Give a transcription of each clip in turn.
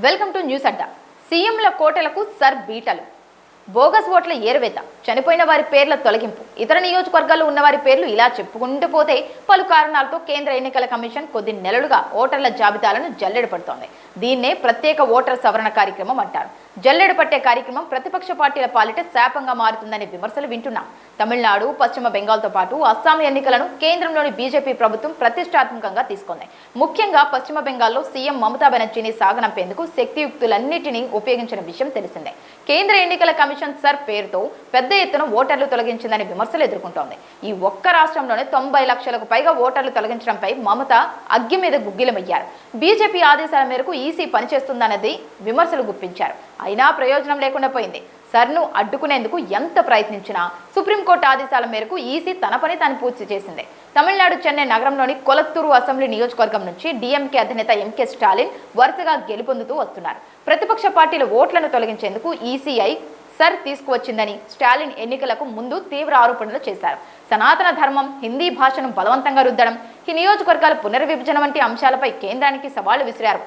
Welcome to news Adda. సీఎంల కోటలకు సర్ బీటలు, బోగస్ ఓట్ల ఏరువేత, చనిపోయిన వారి పేర్ల తొలగింపు, ఇతర నియోజకవర్గాల్లో ఉన్న వారి పేర్లు ఇలా చెప్పుకుంటూ పోతే పలు కారణాలతో కేంద్ర ఎన్నికల కమిషన్ కొద్ది నెలలుగా ఓటర్ల జాబితాలను జల్లెడ పడుతోంది. దీన్నే ప్రత్యేక ఓటర్ సవరణ కార్యక్రమం అంటారు. జల్లెడ పట్టే కార్యక్రమం ప్రతిపక్ష పార్టీల పాలిట శాపంగా మారుతుందనే విమర్శలు వింటున్నాం. తమిళనాడు, పశ్చిమ బెంగాల్తో పాటు అస్సాం ఎన్నికలను కేంద్రంలోని బీజేపీ ప్రభుత్వం ప్రతిష్టాత్మకంగా తీసుకుంది. ముఖ్యంగా పశ్చిమ బెంగాల్లో సీఎం మమతా బెనర్జీని సాగనంపేందుకు శక్తియుక్తులన్నింటినీ ఉపయోగించిన విషయం తెలిసిందే. కేంద్ర ఎన్నికల కమిషన్ సర్ పేరుతో పెద్ద ఎత్తున ఓటర్లు తొలగించిందని విమర్శలు ఎదుర్కొంటోంది. ఈ ఒక్క రాష్ట్రంలోనే 90 లక్షలకు పైగా ఓటర్లు తొలగించడంపై మమత అగ్గి మీద గుగ్గిలమయ్యారు. బీజేపీ ఆదేశాల మేరకు ఈసీ పనిచేస్తుందన్నది విమర్శలు గుప్పించారు. అయినా ప్రయోజనం లేకుండా పోయింది. సర్ను అడ్డుకునేందుకు ఎంత ప్రయత్నించినా సుప్రీంకోర్టు ఆదేశాల మేరకు ఈసీ తన పని తాను పూర్తి చేసింది. తమిళనాడు చెన్నై నగరంలోని కొలత్తూరు అసెంబ్లీ నియోజకవర్గం నుంచి డీఎంకే అధినేత ఎంకే స్టాలిన్ వరుసగా గెలుపొందుతూ వస్తున్నారు. ప్రతిపక్ష పార్టీల ఓట్లను తొలగించేందుకు ఈసీఐ సర్ తీసుకువచ్చిందని స్టాలిన్ ఎన్నికలకు ముందు తీవ్ర ఆరోపణలు చేశారు. సనాతన ధర్మం, హిందీ భాషను బలవంతంగా రుద్దడం, ఈ నియోజకవర్గాల పునర్విభజన వంటి అంశాలపై కేంద్రానికి సవాళ్లు విసిరారు.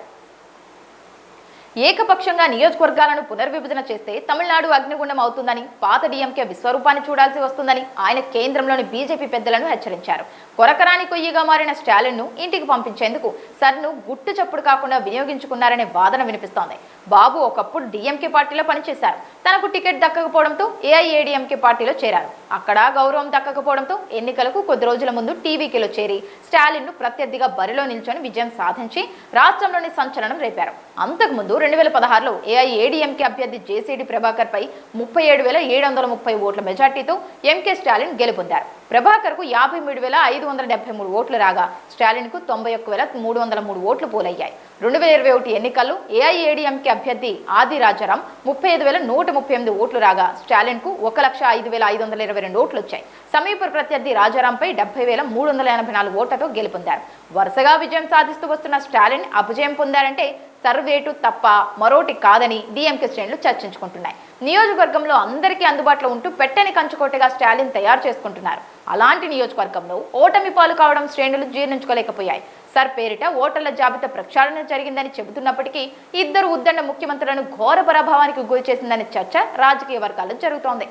ఏకపక్షంగా నియోజకవర్గాలను పునర్విభజన చేస్తే తమిళనాడు అగ్నిగుండం అవుతుందని, పాత డీఎంకే విశ్వరూపాన్ని చూడాల్సి వస్తుందని ఆయన కేంద్రంలోని బీజేపీ పెద్దలను హెచ్చరించారు. కొరకరాని కొయ్యిగా మారిన స్టాలిన్ను ఇంటికి పంపించేందుకు సర్ను గుట్టు చప్పుడు కాకుండా వినియోగించుకున్నారనే వాదన వినిపిస్తోంది. బాబు ఒకప్పుడు డీఎంకే పార్టీలో పనిచేశారు. తనకు టికెట్ దక్కకపోవడంతో ఏఐఏడీఎంకే పార్టీలో చేరారు. అక్కడ గౌరవం దక్కకపోవడంతో ఎన్నికలకు కొద్ది రోజుల ముందు టీవీకేలో చేరి స్టాలిన్ను ప్రత్యర్థిగా బరిలో నిల్చొని విజయం సాధించి రాష్ట్రంలోని సంచలనం రేపారు. అంతకుముందు 2016లో ఏఐఏడీఎంకే అభ్యర్థి జేసీడీ ప్రభాకర్ పై 37,730 ఓట్ల మెజార్టీతో ఎంకే స్టాలిన్ గెలుపొందారు. ప్రభాకర్ కు 53,573 ఓట్లు రాగా స్టాలిన్ కు 91,303 ఓట్లు పోలయ్యాయి. 2021 ఎన్నికల్లో ఏఐఏడీఎంకే అభ్యర్థి ఆది రాజారాం 35,138 ఓట్లు రాగా స్టాలిన్ కు 1,05,522 ఓట్లు వచ్చాయి. సమీప ప్రత్యర్థి రాజారాంపై 70,384 ఓట్లతో గెలుపొందారు. వరుసగా విజయం సాధిస్తూ వస్తున్న స్టాలిన్ అపజయం పొందారంటే సర్వేటు తప్ప మరోటి కాదని డీఎంకే శ్రేణులు చర్చించుకుంటున్నాయి. నియోజకవర్గంలో అందరికీ అందుబాటులో ఉంటూ పెట్టని కంచుకోటగా స్టాలిన్ తయారు చేసుకుంటున్నారు. అలాంటి నియోజకవర్గంలో ఓటమి పాలు కావడం శ్రేణులు జీర్ణించుకోలేకపోయాయి. సర్ పేరిట ఓటర్ల జాబితా ప్రక్షాళన జరిగిందని చెబుతున్నప్పటికీ ఇద్దరు ఉద్దండ ముఖ్యమంత్రులను ఘోర పరాభవానికి గురి చేసిందనే చర్చ రాజకీయ వర్గాల్లో జరుగుతోంది.